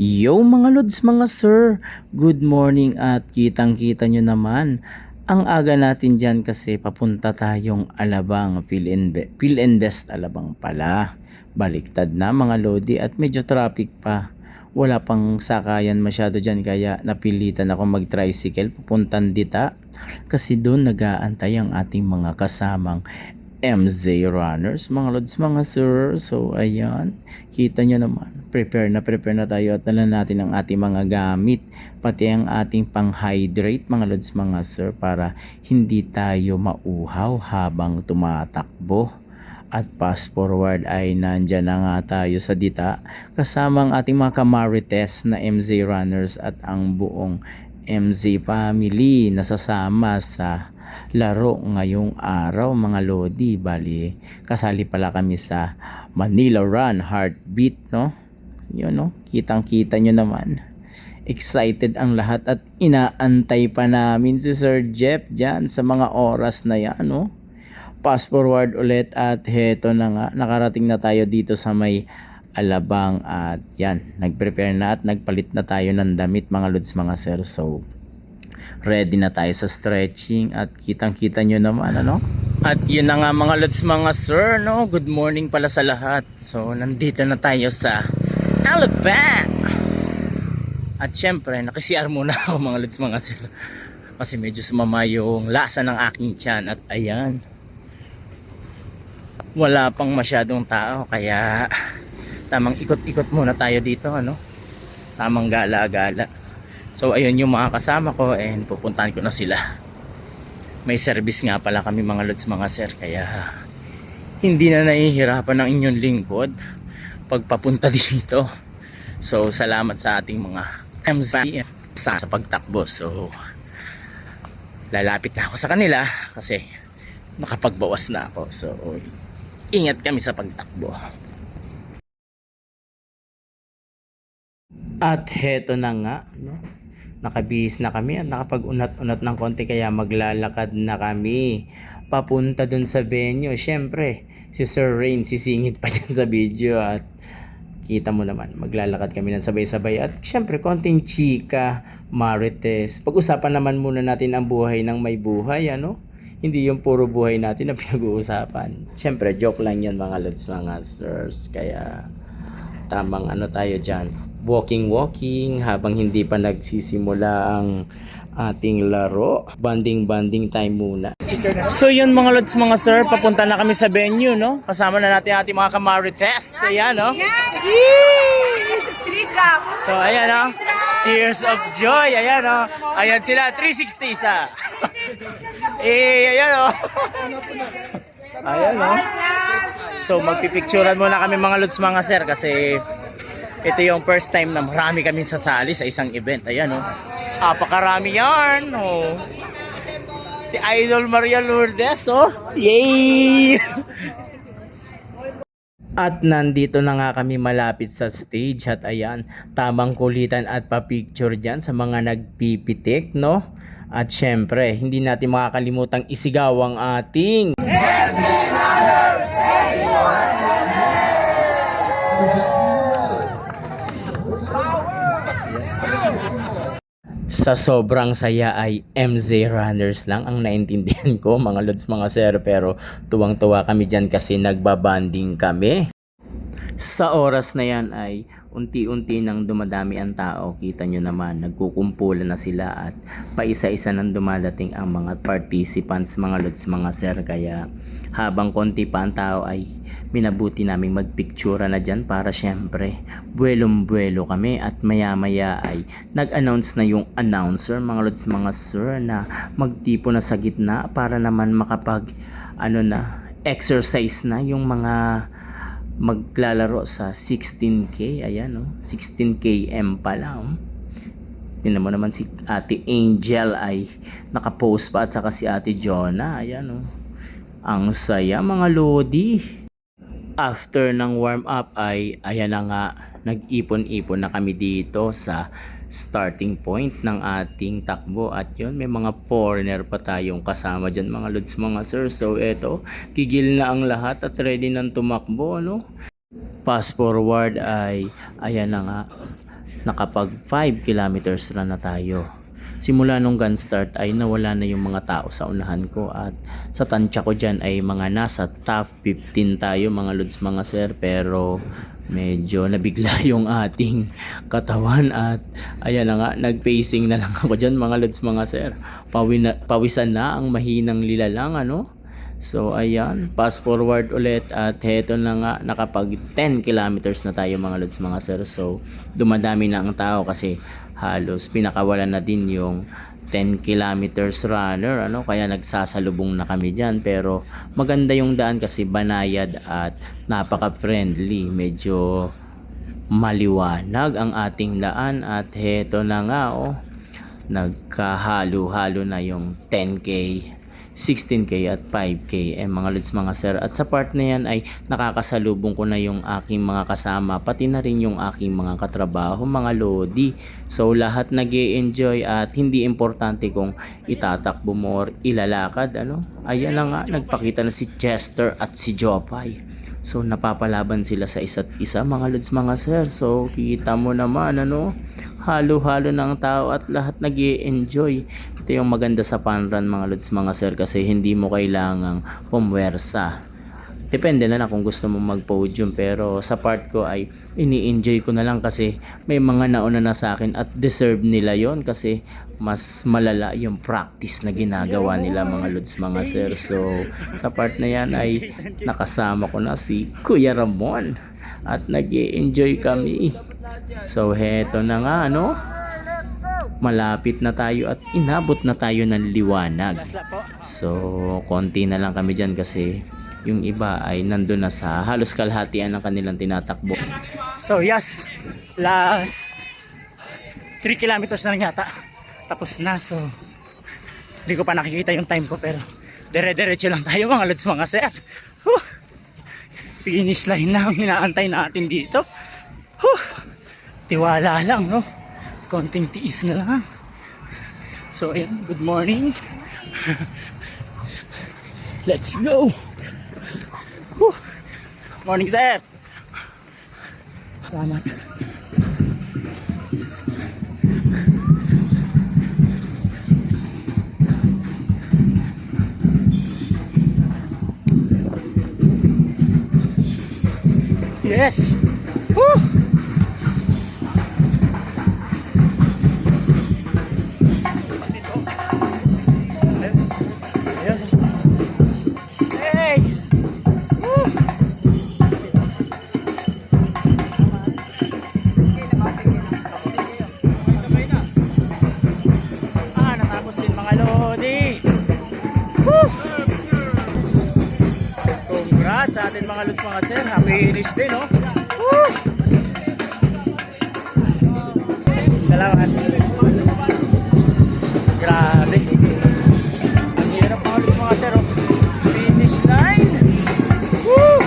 Yo mga lods, mga sir, good morning at kitang-kita nyo naman. Ang aga natin dyan kasi papunta tayong Alabang, Philinvest Alabang pala. Baliktad na mga lodi at medyo traffic pa. Wala pang sakayan masyado dyan kaya napilitan ako mag-tricycle papuntang Dita. Kasi doon nag-aantay ang ating mga kasamang MZ Runners, mga lods, mga sir. So ayan, kita nyo naman, prepare na tayo at dala natin ang ating mga gamit, pati ang ating pang hydrate mga lods, mga sir, para hindi tayo mauhaw habang tumatakbo. At fast forward ay nandyan na nga tayo sa Dita kasama ang ating mga kamarites na MZ Runners at ang buong MZ family nasasama sa laro ngayong araw mga lodi. Bali kasali pala kami sa Manila Run Heartbeat, no? Yun, no? Kitang kita nyo naman, excited ang lahat at inaantay pa namin si Sir Jeff dyan sa mga oras na yan, no? Fast forward ulit at heto na nga, nakarating na tayo dito sa may Alabang at yan, nagprepare na at nagpalit na tayo ng damit mga lods, mga sir. So ready na tayo sa stretching at kitang-kita nyo naman, ano? At yun na nga mga lods, mga sir, no? Good morning pala sa lahat. So nandito na tayo sa Alabang. At syempre naka-CR muna ako mga lods, mga sir, kasi medyo sumama yung lasa ng aking tiyan. At ayan, wala pang masyadong tao kaya tamang ikot-ikot muna tayo dito, ano? Tamang gala-gala. So ayun yung mga kasama ko and pupuntahan ko na sila. May service nga pala kami mga lods, mga sir, kaya hindi na nahihirapan ng inyong lingkod pagpapunta dito. So salamat sa ating mga MZ sa pagtakbo. So lalapit na ako sa kanila kasi nakapagbawas na ako. So ingat kami sa pagtakbo. At heto na nga, no? Nakabihis na kami at nakapag-unat-unat ng konti kaya maglalakad na kami papunta dun sa venue. Syempre si Sir Rain sisingit pa dyan sa video at kita mo naman, maglalakad kami ng sabay-sabay at syempre konting chika, marites. Pag-usapan naman muna natin ang buhay ng may buhay, ano? Hindi yung puro buhay natin na pinag-uusapan. Syempre joke lang yan mga lods, mga sirs. Kaya tamang ano tayo dyan, walking habang hindi pa nagsisimula ang ating laro. Banding time muna. So yun mga lods, mga sir, papunta na kami sa venue, no? Kasama na natin ating mga kamarites. Ayan, no? So ayan, no? Tears of joy. Ayan, no? Ayan sila, 360 sa ayan, no? Ayan, no? So magpipicturan muna kami mga lods, mga sir, kasi ito yung first time na marami kami sasali sa isang event. Ayan, oh. Apakarami yan, oh. Si Idol Maria Lourdes, oh. Yay! At nandito na nga kami malapit sa stage at ayan, tamang kulitan at pa-picture dyan sa mga nagpipitik, no? At syempre, hindi natin makakalimutang isigaw ang ating sa sobrang saya ay MZ Runners lang ang naintindihan ko mga lods, mga sir, pero tuwang-tuwa kami dyan kasi nagbabanding kami. Sa oras na yan ay unti-unti nang dumadami ang tao. Kita nyo naman, nagkukumpulan na sila at paisa-isa nang dumadating ang mga participants mga lods, mga sir. Kaya habang konti pa ang tao ay minabuti naming magpictura na dyan para syempre buwelong-buwelo kami. At maya-maya ay nag-announce na yung announcer mga lods, mga sir, na magtipo na sa gitna para naman makapag exercise na yung mga maglalaro sa 16K. Ayan, no? 16km pa lang. Tingnan mo naman si Ate Angel ay nakapost pa at saka si Ate Jonah. Ayan, no? Ang saya mga lodi. After ng warm up ay ayan na nga, nag-ipon-ipon na kami dito sa starting point ng ating takbo. At yun, may mga foreigner pa tayong kasama dyan mga lods, mga sir. So eto, gigil na ang lahat at ready nang tumakbo, no? Fast forward ay ayan na nga, nakapag 5 kilometers run na tayo. Simula nung gun start ay nawala na yung mga tao sa unahan ko, at sa tansya ko dyan ay mga nasa top 15 tayo mga lods mga sir, pero medyo nabigla yung ating katawan at ayan na nga, nag-pacing na lang ako dyan mga lods mga sir. Pawisan na ang mahinang lilalang ano. So ayan, fast forward ulit at heto na nga, nakapag 10 kilometers na tayo mga lods mga sir. So dumadami na ang tao kasi halos pinakawalan na din yung 10 kilometers runner ano, kaya nagsasalubong na kami dyan. Pero maganda yung daan kasi banayad at napaka friendly, medyo maliwanag ang ating daan. At heto na nga oh, nagkahalo-halo na yung 10k, 16k at 5k mga lods mga sir. At sa part na yan ay nakakasalubong ko na yung aking mga kasama, pati na rin yung aking mga katrabaho mga lodi. So lahat nag-e-enjoy at hindi importante kung itatakbo mo or ilalakad ano. Ayan na nga, nagpakita na si Chester at si Jopay. So napapalaban sila sa isa't isa mga lods mga sir. So kita mo naman ano, halo-halo ng tao at lahat nag-i-enjoy. Ito yung maganda sa fun run mga lods mga sir, kasi hindi mo kailangang pumwersa. Depende na kung gusto mo mag-podium, pero sa part ko ay ini-enjoy ko na lang kasi may mga nauna na sa akin at deserve nila yon, kasi mas malala yung practice na ginagawa nila mga lods mga sir. So sa part na yan ay nakasama ko na si Kuya Ramon at nag-i-enjoy kami. So heto na nga ano, malapit na tayo at inabot na tayo ng liwanag. So konti na lang kami dyan kasi yung iba ay nandun na sa halos kalahatian ng kanilang tinatakbo. So yes, last 3 kilometers na lang yata tapos na. So hindi ko pa nakikita yung time ko, pero dire-diretso lang tayo mga lods mga sir. Finish line lang inaantay natin dito. Tiwala lang no, konting tiis na lang. So ayan, good morning. Let's go. Morning sir. Salamat. Yes. Woo! Hey! Woo! Natapos din mga lodi. Woo! Congrats sa atin mga lods mga sir. Happy finish din no. Woo! Salamat. Grabe. Ang hirap mga lods mga sir. Finish line. Woo!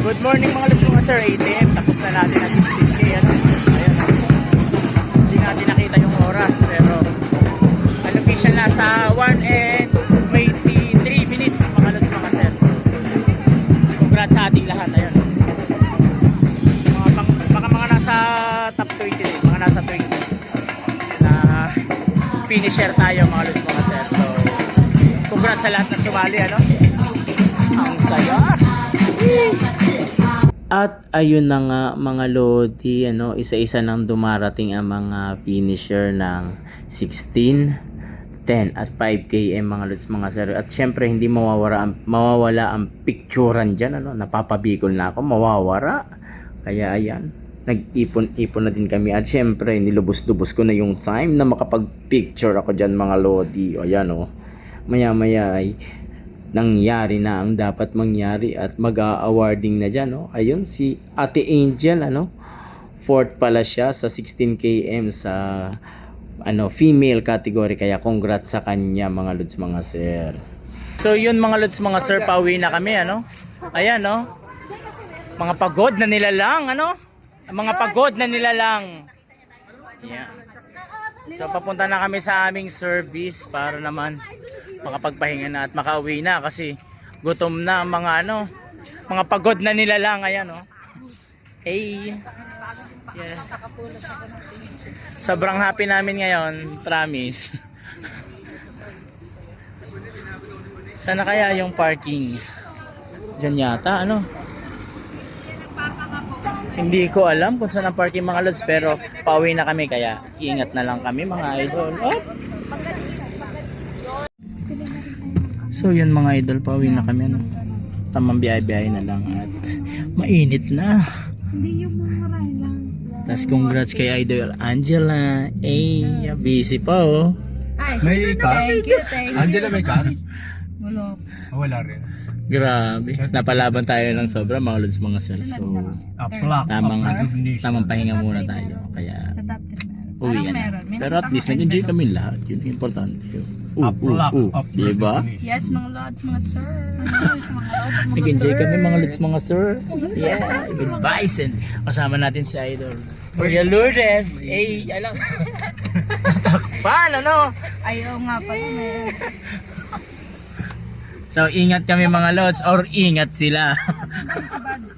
Good morning mga lods mga sir. 8 AM. Tapos na natin ang 16k. Ano? Ayan. Hindi natin nakita yung oras, pero allocation na sa 1 and 23 minutes mga lods mga sir. So, congrats sa ating lahat. Ayun. Baka mga nasa top 20 din, mga nasa 20 na finisher tayo mga lods mga sir. So congrats sa lahat na sumali ano. Ang saya. At ayun na nga mga lodi ano, isa-isa nang dumarating ang mga finisher ng 16, 10 at 5 km mga lods mga sir. At syempre hindi mawawala ang picturean dyan ano, napapabikol na ako, mawawala. Kaya ayan, nag-ipon-ipon na din kami at syempre nilubos-lubos ko na yung time na makapag-picture ako dyan mga lodi. O ayan o, maya-maya ay nangyari na ang dapat mangyari at mag-a-awarding na dyan. No? Ayun si Ate Angel, ano? Fourth pala siya sa 16 km sa ano, female category, kaya congrats sa kanya mga lods mga sir. So yun mga lods mga sir, pauwi na kami ano. Ayan no, mga pagod na nilalang ano, mga pagod na nilalang. Yeah. So papunta na kami sa aming service para naman makapagpahinga na at makauwi na kasi gutom na ang mga ano, Mga pagod na nila lang, ayan oh. Hey. Yeah. Sobrang happy namin ngayon, promise. Sana kaya yung parking? Diyan yata, ano? Hindi ko alam kung saan ang parking mga lods, pero pauwi na kami kaya ingat na lang kami mga idol. Oh! So yun mga idol, pauwi na kami, ano? Tamang biyay-biyay na lang at mainit na. Hindi yung mumuray lang. Tapos congrats kay Idol Angela. Busy pa oh. Ay, May car? thank you, thank you. Angela, may car? Wala. Wala rin. Grabe. Napalaban tayo ng sobra mga lods mga sir. So Plak tamang of recognition. tamang pahinga muna tayo. Kaya Sa top 10 meron. uwi Parang na. meron. May Pero at least nag-enjoy kami lahat. Yun ang importante. Plak of Diba? recognition. Yes, mga lods, mga sir. Yes, mga lods, mga Nag-enjoy sir. kami mga lods mga sir. Yeah. Goodbye. And kasama natin si Idol. Maria Lourdes. Alam. Natakpan, ano? Ayaw nga pala, meron. So ingat kami mga lods or ingat sila. Bad